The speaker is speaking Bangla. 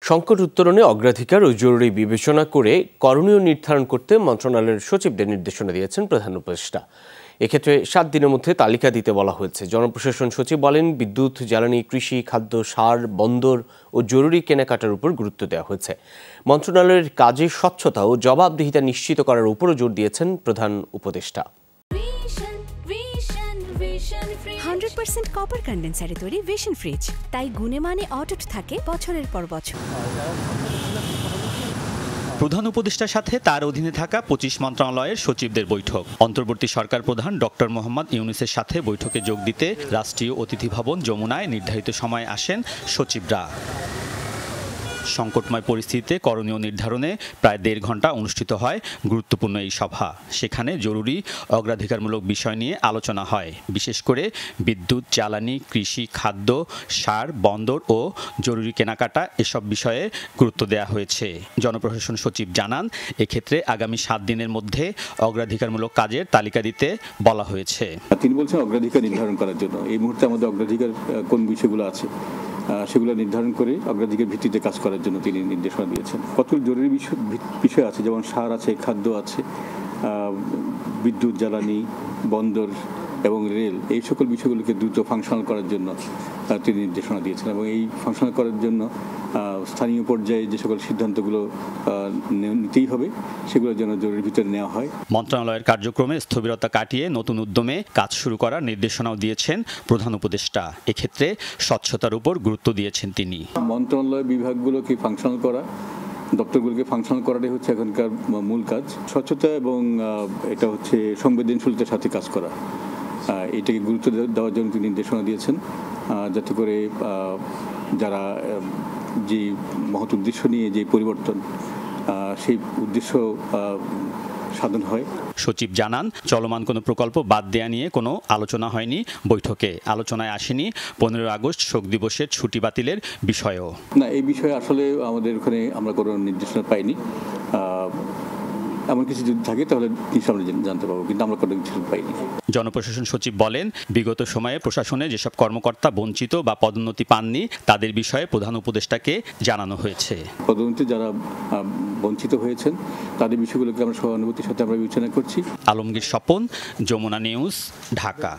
সংকট উত্তরণে অগ্রাধিকার ও জরুরি বিবেচনা করে করণীয় নির্ধারণ করতে মন্ত্রণালয়ের সচিবদের নির্দেশনা দিয়েছেন প্রধান উপদেষ্টা। এক্ষেত্রে 7 দিনের মধ্যে তালিকা দিতে বলা হয়েছে। জনপ্রশাসন সচিব বলেন, বিদ্যুৎ, জ্বালানি, কৃষি, খাদ্য, সার, বন্দর ও জরুরি কেনাকাটার উপর গুরুত্ব দেওয়া হয়েছে। মন্ত্রণালয়ের কাজে স্বচ্ছতা ও জবাবদিহিতা নিশ্চিত করার উপরও জোর দিয়েছেন প্রধান উপদেষ্টা। 100% কপার কন্ডেন্সারে তৈরি ভিশন ফ্রিজ, তাই গুণে মানে অটুট থাকে বছরের পর বছর। প্রধান উপদেষ্টার সাথে তার অধীনে থাকা 25 মন্ত্রণালয়ের সচিবদের বৈঠক। অন্তর্বর্তী সরকার প্রধান ডক্টর মোহাম্মদ ইউনূসের সাথে বৈঠকে যোগ দিতে রাষ্ট্রীয় অতিথি ভবন যমুনায় নির্ধারিত সময়ে আসেন সচিবরা। সংকটময় পরিস্থিতিতে করণীয় নির্ধারণে প্রায় 1.5 ঘন্টা অনুষ্ঠিত হয় গুরুত্বপূর্ণ এই সভা। সেখানে জরুরি অগ্রাধিকারমূলক বিষয় নিয়ে আলোচনা হয়। বিশেষ করে বিদ্যুৎ, জ্বালানি, কৃষি, খাদ্য, সার, বন্দর ও জরুরি কেনাকাটা এসব বিষয়ে গুরুত্ব দেওয়া হয়েছে। জনপ্রশাসন সচিব জানান, এক্ষেত্রে আগামী 7 দিনের মধ্যে অগ্রাধিকারমূলক কাজের তালিকা দিতে বলা হয়েছে। তিনি বলছেন অগ্রাধিকার নির্ধারণ করার জন্য এই মুহূর্তে আমাদের অগ্রাধিকার কোন বিষয়গুলো আছে সেগুলো নির্ধারণ করে অগ্রাধিকার ভিত্তিতে কাজ করার জন্য তিনি নির্দেশনা দিয়েছেন। কতগুলো জরুরি বিষয় আছে, যেমন সার আছে, খাদ্য আছে, বিদ্যুৎ, জ্বালানি, বন্দর এবং রেল, এই সকল বিষয়গুলোকে দ্রুত ফাংশনাল করার জন্য তিনি নির্দেশনা দিয়েছেন এবং এই ফাংশনাল করার জন্য স্থানীয় পর্যায়ে যে সকল সিদ্ধান্তগুলো নিতেই হবে সেগুলো যেন জরুরি ভিতরে নেওয়া হয়। মন্ত্রণালয়ের কার্যক্রমে স্থবিরতা কাটিয়ে নতুন উদ্যমে কাজ শুরু করার নির্দেশনাও দিয়েছেন প্রধান উপদেষ্টা। এক্ষেত্রে স্বচ্ছতার উপর গুরুত্ব দিয়েছেন তিনি। মন্ত্রণালয় বিভাগগুলোকে ফাংশনাল করা, দপ্তরগুলোকে ফাংশনাল করাটাই হচ্ছে এখনকার মূল কাজ। স্বচ্ছতা এবং এটা হচ্ছে সংবেদনশীলতার সাথে কাজ করা, এটাকে গুরুত্ব দেওয়ার জন্য তিনি নির্দেশনা দিয়েছেন, যাতে করে যারা যে মহৎ উদ্দেশ্য নিয়ে যে পরিবর্তন, সেই উদ্দেশ্য সাধন হয়। সচিব জানান, চলমান কোনো প্রকল্প বাদ দেয়া নিয়ে কোনো আলোচনা হয়নি বৈঠকে। আলোচনায় আসেনি 15 আগস্ট শোক দিবসের ছুটি বাতিলের বিষয়েও। না, এই বিষয়ে আসলে আমাদের ওখানে আমরা কোনো নির্দেশনা পাইনি। এমন কিছু যদি থাকে তাহলে আমরা জানতে পারবো, কিন্তু আমরা কোনো কিছু পাইনি। জনপ্রশাসন সচিব বলেন, বিগত সময়ে প্রশাসনে যেসব কর্মকর্তা বঞ্চিত বা পদোন্নতি পাননি তাদের বিষয়ে প্রধান উপদেষ্টাকে জানানো হয়েছে। পদোন্নতি যারা বঞ্চিত হয়েছেন তাদের বিষয়গুলোকে আমরা সহানুভূতির সাথে আমরা বিবেচনা করছি। আলমগীর স্বপন, যমুনা নিউজ, ঢাকা।